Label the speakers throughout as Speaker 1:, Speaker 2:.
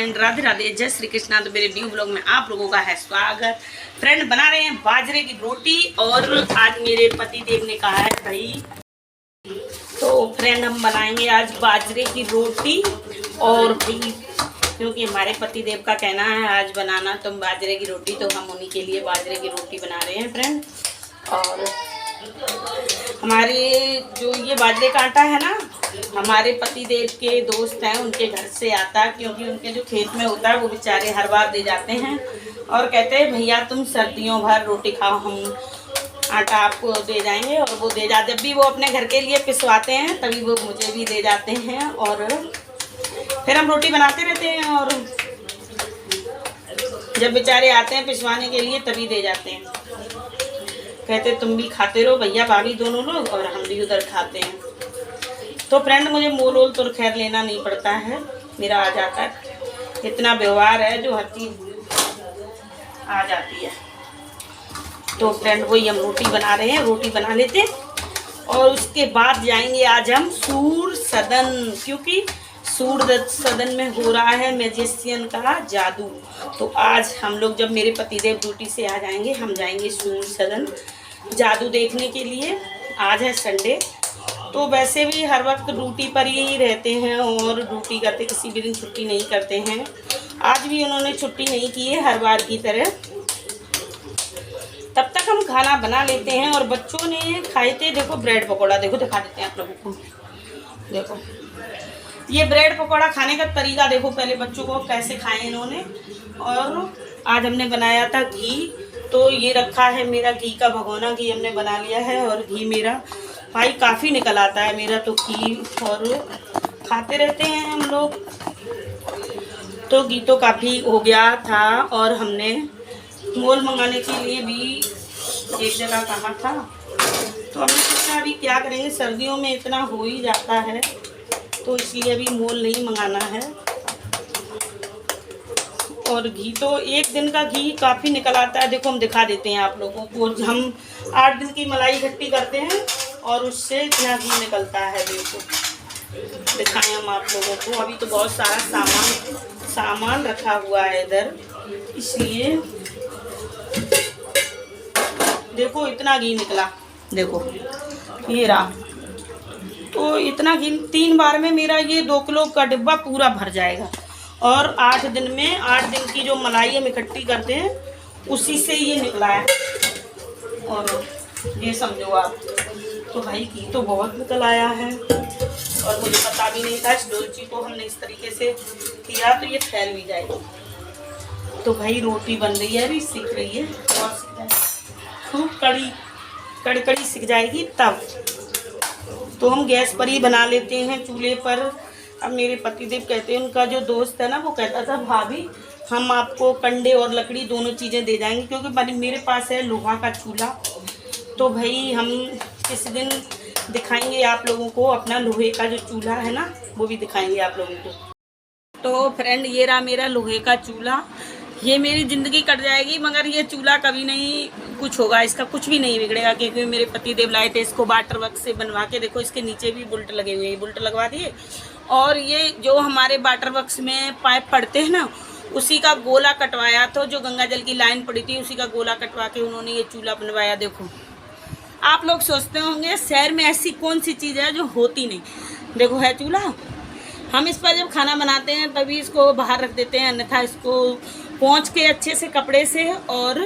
Speaker 1: राधे राधे, जय श्री कृष्णा। तो मेरे न्यू ब्लॉग में आप लोगों का है स्वागत। फ्रेंड, बना रहे हैं बाजरे की रोटी और आज मेरे पति देव ने कहा है भाई, तो फ्रेंड हम बनाएंगे आज बाजरे की रोटी। और भाई क्योंकि हमारे पति देव का कहना है आज बनाना तुम बाजरे की रोटी, तो हम उन्हीं के लिए बाजरे की रोटी बना रहे हैं फ्रेंड। और हमारे जो ये बाजरे का आटा है ना, हमारे पति देव के दोस्त हैं उनके घर से आता है, क्योंकि उनके जो खेत में होता है वो बेचारे हर बार दे जाते हैं और कहते हैं भैया तुम सर्दियों भर रोटी खाओ, हम आटा आपको दे जाएंगे। और वो दे जा, जब भी वो अपने घर के लिए पिसवाते हैं तभी वो मुझे भी दे जाते हैं और फिर हम रोटी बनाते रहते हैं। और जब बेचारे आते हैं पिसवाने के लिए तभी दे जाते हैं, कहते तुम भी खाते रहो भैया भाभी दोनों लोग और हम भी उधर खाते हैं। तो फ्रेंड मुझे मोल वोल तो खैर लेना नहीं पड़ता है, मेरा आ जाता है, इतना व्यवहार है जो हर चीज़ आ जाती है। तो फ्रेंड वही हम रोटी बना रहे हैं, रोटी बना लेते हैं और उसके बाद जाएंगे आज हम सूर सदन, क्योंकि सूर सदन में हो रहा है मैजिशियन का जादू। तो आज हम लोग जब मेरे पतिदेव ड्यूटी से आ जाएंगे हम जाएंगे सूर सदन जादू देखने के लिए। आज है संडे, तो वैसे भी हर वक्त ड्यूटी पर ही रहते हैं और ड्यूटी करते किसी भी दिन छुट्टी नहीं करते हैं। आज भी उन्होंने छुट्टी नहीं की है हर बार की तरह। तब तक हम खाना बना लेते हैं और बच्चों ने खाए थे, देखो ब्रेड पकौड़ा, देखो दिखा देते हैं आप लोगों को। देखो ये ब्रेड पकौड़ा खाने का तरीका देखो, पहले बच्चों को कैसे खाए इन्होंने। और आज हमने बनाया था घी, तो ये रखा है मेरा घी का भगोना, घी हमने बना लिया है और घी मेरा भाई काफ़ी निकल आता है मेरा तो घी, और खाते रहते हैं हम लोग। तो घी तो काफ़ी हो गया था और हमने मोल मंगाने के लिए भी एक जगह कहा था, तो हमने सोचा अभी क्या करेंगे, सर्दियों में इतना हो ही जाता है तो इसलिए अभी मोल नहीं मंगाना है। और घी तो एक दिन का घी काफ़ी निकल आता है, देखो हम दिखा देते हैं आप लोगों को। हम 8 दिन की मलाई इकट्ठी करते हैं और उससे इतना घी निकलता है, देखो दिखाएं हम आप लोगों को। अभी तो बहुत सारा सामान रखा हुआ है इधर, इसलिए देखो इतना घी निकला, देखो ये रहा। तो इतना घी 3 बार में मेरा ये 2 किलो का डिब्बा पूरा भर जाएगा। और 8 दिन में 8 दिन की जो मलाई हम इकट्ठी करते हैं उसी से ये निकला है। और ये समझो आप, तो भाई घी तो बहुत निकल आया है और मुझे पता भी नहीं था इस डोलची को हमने इस तरीके से किया तो ये फैल भी जाएगी। तो भाई रोटी बन रही है, अभी सीख रही है और सीख जाएगी, खूब कड़ी सीख जाएगी तब। तो हम गैस पर ही बना लेते हैं, चूल्हे पर। अब मेरे पतिदेव कहते हैं, उनका जो दोस्त है ना वो कहता था भाभी हम आपको कंडे और लकड़ी दोनों चीज़ें दे जाएंगे, क्योंकि मेरे पास है लोहा का चूल्हा। तो भाई हम किसी दिन दिखाएंगे आप लोगों को अपना लोहे का जो चूल्हा है ना, वो भी दिखाएंगे आप लोगों को। तो फ्रेंड ये रहा मेरा लोहे का चूल्हा, ये मेरी ज़िंदगी कट जाएगी मगर ये चूल्हा कभी नहीं कुछ होगा, इसका कुछ भी नहीं बिगड़ेगा, क्योंकि मेरे पति देव लाए थे इसको वाटर वर्क से बनवा के। देखो इसके नीचे भी बुल्ट लगे हुए हैं, बुल्ट लगवा दिए। और ये जो हमारे वाटर वर्क्स में पाइप पड़ते हैं ना, उसी का गोला कटवाया, तो जो गंगा जल की लाइन पड़ी थी उसी का गोला कटवा के उन्होंने ये चूल्हा बनवाया। देखो आप लोग सोचते होंगे शहर में ऐसी कौन सी चीज़ है जो होती नहीं, देखो है चूल्हा। हम इस पर जब खाना बनाते हैं तभी इसको बाहर रख देते हैं, अन्यथा इसको पोंछ के अच्छे से कपड़े से और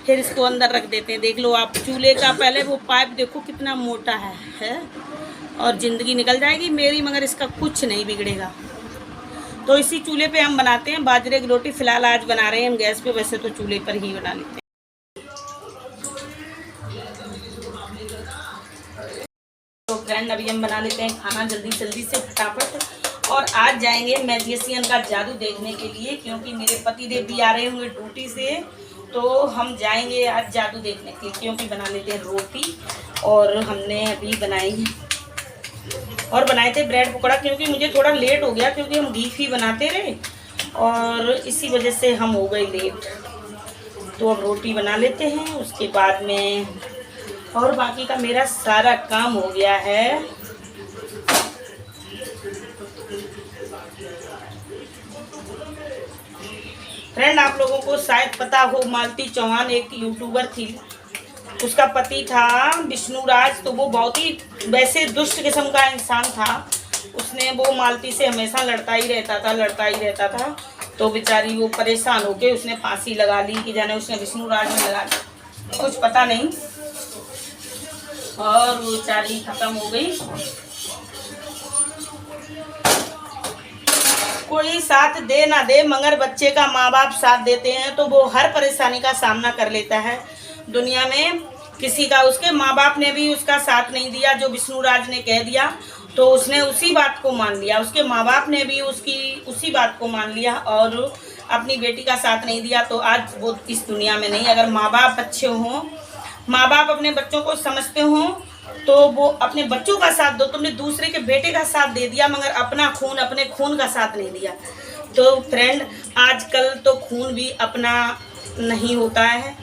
Speaker 1: फिर इसको अंदर रख देते हैं। देख लो आप चूल्हे का पहले वो पाइप देखो कितना मोटा है और ज़िंदगी निकल जाएगी मेरी, मगर इसका कुछ नहीं बिगड़ेगा। तो इसी चूल्हे पे हम बनाते हैं बाजरे की रोटी। फ़िलहाल आज बना रहे हैं हम गैस पे, वैसे तो चूल्हे पर ही बना लेते हैं। तो फ्रेंड अभी हम बना लेते हैं खाना जल्दी से फटाफट, और आज जाएंगे मैजिशियन का जादू देखने के लिए, क्योंकि मेरे पति देव भी आ रहे होंगे ड्यूटी से, तो हम जाएंगे आज जादू देखने के लिए। क्योंकि बना लेते हैं रोटी और हमने अभी बनाई और बनाए थे ब्रेड पकौड़ा, क्योंकि मुझे थोड़ा लेट हो गया क्योंकि हम घी ही बनाते रहे और इसी वजह से हम हो गए लेट। तो अब रोटी बना लेते हैं, उसके बाद में और बाकी का मेरा सारा काम हो गया है। फ्रेंड आप लोगों को शायद पता हो, मालती चौहान एक यूट्यूबर थी, उसका पति था विष्णुराज। तो वो बहुत ही वैसे दुष्ट किस्म का इंसान था। उसने वो मालती से हमेशा लड़ता ही रहता था। तो बेचारी वो परेशान होके उसने फांसी लगा ली, कि जाने उसने विष्णुराज में लगा ली, कुछ पता नहीं, और वो बेचारी खत्म हो गई। कोई साथ दे ना दे, मगर बच्चे का माँ बाप साथ देते हैं तो वो हर परेशानी का सामना कर लेता है। दुनिया में किसी का, उसके माँ बाप ने भी उसका साथ नहीं दिया, जो विष्णुराज ने कह दिया तो उसने उसी बात को मान लिया। उसके माँ बाप ने भी उसकी उसी बात को मान लिया और अपनी बेटी का साथ नहीं दिया, तो आज वो इस दुनिया में नहीं। अगर माँ बाप अच्छे हों, माँ बाप अपने बच्चों को समझते हों, तो वो अपने बच्चों का साथ दो। तुमने दूसरे के बेटे का साथ दे दिया, मगर अपने खून का साथ नहीं दिया। तो फ्रेंड आजकल तो खून भी अपना नहीं होता है,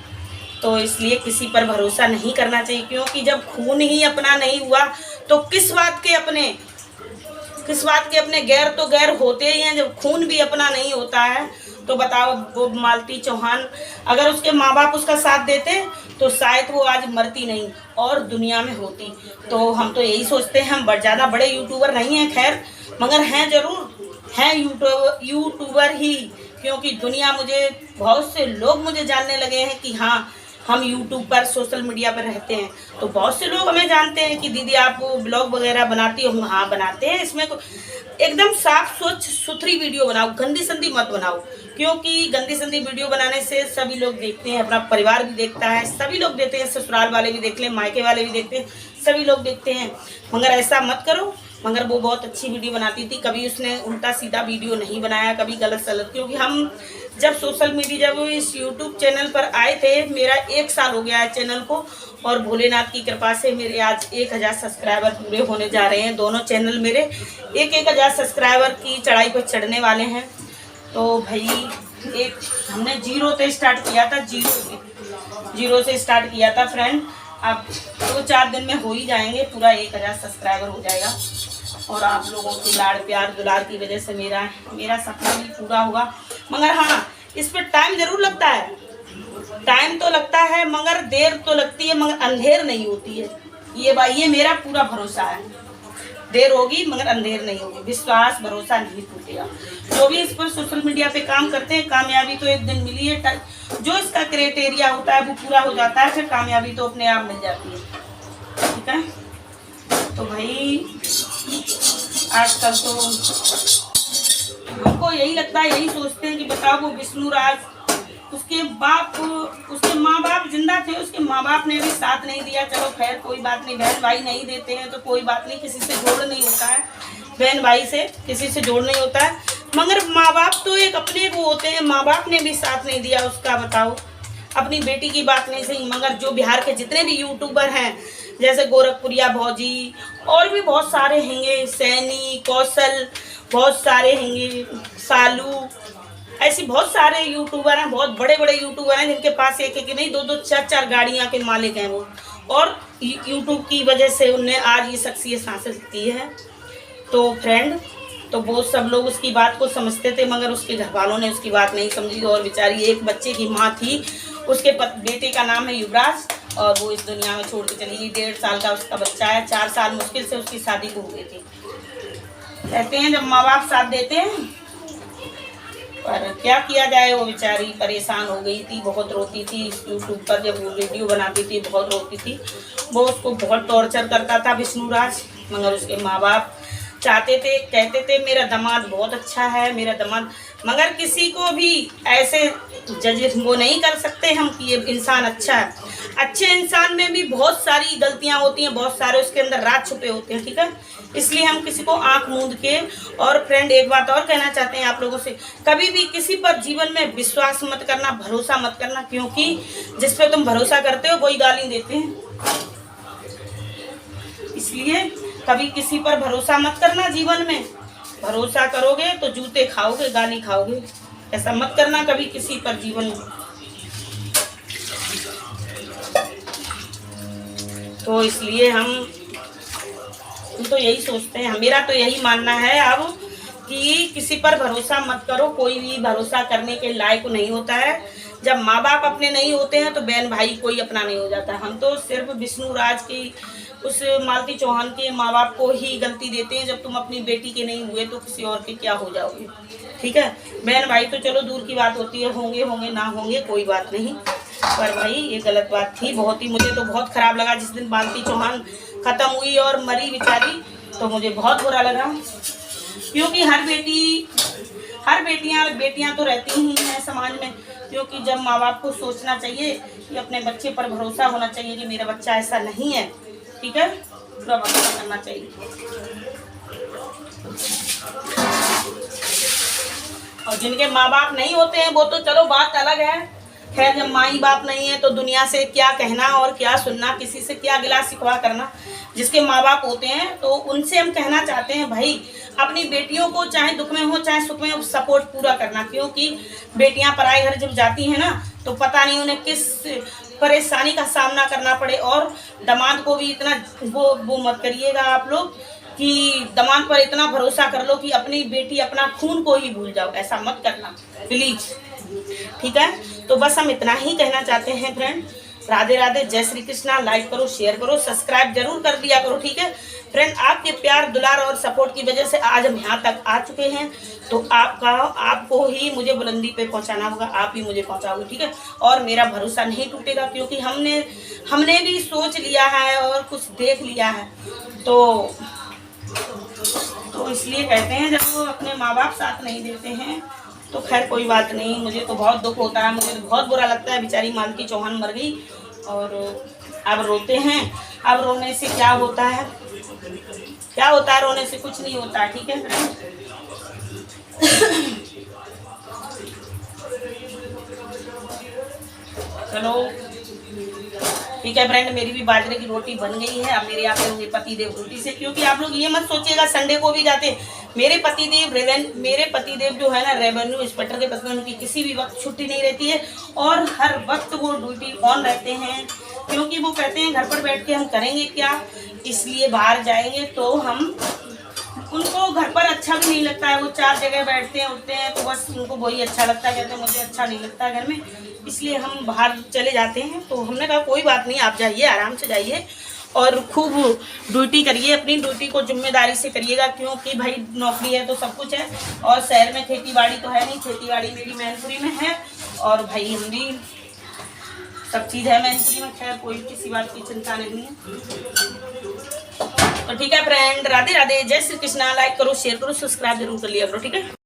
Speaker 1: तो इसलिए किसी पर भरोसा नहीं करना चाहिए, क्योंकि जब खून ही अपना नहीं हुआ तो किस बात के अपने गैर तो गैर होते ही हैं। जब खून भी अपना नहीं होता है तो बताओ, वो मालती चौहान अगर उसके माँ बाप उसका साथ देते तो शायद वो आज मरती नहीं और दुनिया में होती। तो हम तो यही सोचते हैं, हम ज़्यादा बड़े यूट्यूबर नहीं हैं खैर, मगर हैं ज़रूर, हैं यूट्यूबर ही, क्योंकि दुनिया मुझे, बहुत से लोग मुझे जानने लगे हैं कि हाँ हम यूट्यूब पर, सोशल मीडिया पर रहते हैं। तो बहुत से लोग हमें जानते हैं कि दीदी आप ब्लॉग वगैरह बनाती हो। हाँ बनाते हैं, इसमें एकदम साफ स्वच्छ सुथरी वीडियो बनाओ, गंदी संदी मत बनाओ, क्योंकि गंदी संदी वीडियो बनाने से सभी लोग देखते हैं, अपना परिवार भी देखता है, सभी लोग देखते हैं, ससुराल वाले भी देख लें, मायके वाले भी देखते हैं, सभी लोग देखते हैं। मगर ऐसा मत करो। मगर वो बहुत अच्छी वीडियो बनाती थी, कभी उसने उल्टा सीधा वीडियो नहीं बनाया, कभी गलत सलत। क्योंकि हम जब सोशल मीडिया, जब इस यूट्यूब चैनल पर आए थे, मेरा 1 साल हो गया है चैनल को, और भोलेनाथ की कृपा से मेरे आज 1000 सब्सक्राइबर पूरे होने जा रहे हैं। दोनों चैनल मेरे 1000 सब्सक्राइबर की चढ़ाई पर चढ़ने वाले हैं। तो भाई हमने 0 से स्टार्ट किया था, 0 से स्टार्ट किया था फ्रेंड। अब 2-4 दिन में हो ही जाएंगे, पूरा 1000 सब्सक्राइबर हो जाएगा। और आप लोगों के लाड़ प्यार दुलार की वजह से मेरा सपना भी पूरा होगा। मगर हाँ, इस पर टाइम ज़रूर लगता है, टाइम तो लगता है, मगर देर तो लगती है, मगर अंधेर नहीं होती है। ये मेरा पूरा भरोसा है। देर होगी मगर अंधेर नहीं होगी, विश्वास भरोसा नहीं टूटेगा। जो भी इस पर सोशल मीडिया पे काम करते हैं, कामयाबी तो एक दिन मिली है। जो इसका क्राइटेरिया होता है वो पूरा हो जाता है, फिर कामयाबी तो अपने आप मिल जाती है। ठीक है, तो भाई आजकल तो हमको यही लगता है, यही सोचते हैं कि बताओ वो विष्णुराज, उसके माँ बाप जिंदा थे, उसके माँ बाप ने भी साथ नहीं दिया। चलो खैर कोई बात नहीं, बहन भाई नहीं देते हैं तो कोई बात नहीं, किसी से जोड़ नहीं होता है, बहन भाई से किसी से जोड़ नहीं होता है। मगर माँ बाप तो एक अपने को होते हैं, माँ बाप ने भी साथ नहीं दिया उसका, बताओ। अपनी बेटी की बात नहीं सही, मगर जो बिहार के जितने भी यूट्यूबर हैं, जैसे गोरखपुरिया भौजी और भी बहुत सारे हैंगे, सैनी, कौशल, बहुत सारे हैंगे, सालू, ऐसी बहुत सारे यूट्यूबर हैं, बहुत बड़े बड़े यूट्यूबर हैं, जिनके पास एक नहीं 2-2 4-4 गाड़ियां के मालिक हैं वो, और यूट्यूब की वजह से उन्हें आज ये शख्सियत हासिल की है। तो फ्रेंड, तो वो सब लोग उसकी बात को समझते थे, मगर उसके घर वालों ने उसकी बात नहीं समझी। और बेचारी एक बच्चे की माँ थी, उसके बेटे का नाम है युवराज, और वो इस दुनिया में छोड़ के चली गई। 1.5 साल का उसका बच्चा है, 4 साल मुश्किल से उसकी शादी को हो गई थी। कहते हैं जब माँ बाप साथ देते हैं, पर क्या किया जाए, वो बेचारी परेशान हो गई थी, बहुत रोती थी। यूट्यूब पर जब वो वीडियो बनाती थी बहुत रोती थी। वो उसको बहुत टॉर्चर करता था विष्णुराज, मगर उसके माँ बाप चाहते थे, कहते थे मेरा दामाद बहुत अच्छा है, मेरा दामाद। मगर किसी को भी ऐसे जज वो नहीं कर सकते हम कि ये इंसान अच्छा है। अच्छे इंसान में भी बहुत सारी गलतियां होती हैं, बहुत सारे उसके अंदर राज छुपे होते हैं। ठीक है, इसलिए हम किसी को आंख मूंद के। और फ्रेंड एक बात और कहना चाहते हैं आप लोगों से, कभी भी किसी पर जीवन में विश्वास मत करना, भरोसा मत करना, क्योंकि जिस पे तुम भरोसा करते हो वही गाली देते हैं। इसलिए कभी किसी पर भरोसा मत करना। जीवन में भरोसा करोगे तो जूते खाओगे, गाली खाओगे। ऐसा मत करना कभी किसी पर जीवन में। तो इसलिए हम तो यही सोचते हैं, मेरा तो यही मानना है अब कि किसी पर भरोसा मत करो, कोई भी भरोसा करने के लायक नहीं होता है। जब माँ बाप अपने नहीं होते हैं तो बहन भाई कोई अपना नहीं हो जाता। हम तो सिर्फ विष्णु राज की, उस मालती चौहान के माँ बाप को ही गलती देते हैं। जब तुम अपनी बेटी के नहीं हुए तो किसी और के क्या हो जाओगे, ठीक है। बहन भाई तो चलो दूर की बात होती है, होंगे होंगे ना होंगे कोई बात नहीं, पर भाई ये गलत बात थी बहुत ही। मुझे तो बहुत खराब लगा जिस दिन मालती चौहान खत्म हुई और मरी बेचारी, तो मुझे बहुत बुरा लगा। क्योंकि हर बेटियां तो रहती ही हैं समाज में, क्योंकि जब माँ बाप को सोचना चाहिए कि अपने बच्चे पर भरोसा होना चाहिए कि मेरा बच्चा ऐसा नहीं है, ठीक है, पूरा भरोसा करना चाहिए। और जिनके माँ बाप नहीं होते हैं वो तो चलो बात अलग है। खैर, जब माँ ही बाप नहीं है तो दुनिया से क्या कहना और क्या सुनना, किसी से क्या गिला शिकवा करना। जिसके माँ बाप होते हैं तो उनसे हम कहना चाहते हैं भाई अपनी बेटियों को चाहे दुख में हो चाहे सुख में हो सपोर्ट पूरा करना। क्योंकि बेटियां पराए घर जब जाती हैं ना तो पता नहीं उन्हें किस परेशानी का सामना करना पड़े। और दामाद को भी इतना वो मत करिएगा आप लोग कि दामाद पर इतना भरोसा कर लो कि अपनी बेटी अपना खून को ही भूल जाओ, ऐसा मत करना प्लीज, ठीक है। तो बस हम इतना ही कहना चाहते हैं फ्रेंड। राधे राधे, जय श्री कृष्णा। लाइक करो, शेयर करो, सब्सक्राइब जरूर कर दिया करो, ठीक है फ्रेंड। आपके प्यार दुलार और सपोर्ट की वजह से आज हम यहाँ तक आ चुके हैं, तो आपको ही मुझे बुलंदी पे पहुँचाना होगा, आप ही मुझे पहुँचाओगे, ठीक है। और मेरा भरोसा नहीं टूटेगा क्योंकि हमने भी सोच लिया है और कुछ देख लिया है, तो इसलिए कहते हैं जब वो अपने माँ बाप साथ नहीं देते हैं तो खैर कोई बात नहीं। मुझे तो बहुत दुख होता है, मुझे तो बहुत बुरा लगता है, बेचारी मालती चौहान मर गई और अब रोते हैं। अब रोने से क्या होता है, क्या होता है, रोने से कुछ नहीं होता, ठीक है फ्रेंड। चलो ठीक है फ्रेंड, मेरी भी बाजरे की रोटी बन गई है। अब मेरे आते होंगे पतिदेव रोटी से, क्योंकि आप लोग ये मत सोचिएगा संडे को भी जाते। मेरे पतिदेव जो है ना रेवेन्यू इंस्पेक्टर के पद में, उनकी किसी भी वक्त छुट्टी नहीं रहती है और हर वक्त वो ड्यूटी ऑन रहते हैं। क्योंकि वो कहते हैं घर पर बैठ के हम करेंगे क्या, इसलिए बाहर जाएंगे तो हम उनको घर पर अच्छा भी नहीं लगता है। वो 4 जगह बैठते हैं उठते हैं तो बस उनको वही अच्छा लगता है, कहते हैं मुझे अच्छा नहीं लगता है घर में, इसलिए हम बाहर चले जाते हैं। तो हमने कहा कोई बात नहीं, आप जाइए, आराम से जाइए और खूब ड्यूटी करिए, अपनी ड्यूटी को जिम्मेदारी से करिएगा। क्योंकि भाई नौकरी है तो सब कुछ है, और शहर में खेती बाड़ी तो है नहीं, खेती बाड़ी मेरी मैनपुरी में है और भाई हम भी सब चीज़ है मैनपुरी में। खैर कोई किसी बात की चिंता नहीं है। तो ठीक है फ्रेंड, राधे राधे, जय श्री कृष्णा। लाइक करो, शेयर करो, सब्सक्राइब जरूर कर लिया करो, ठीक है।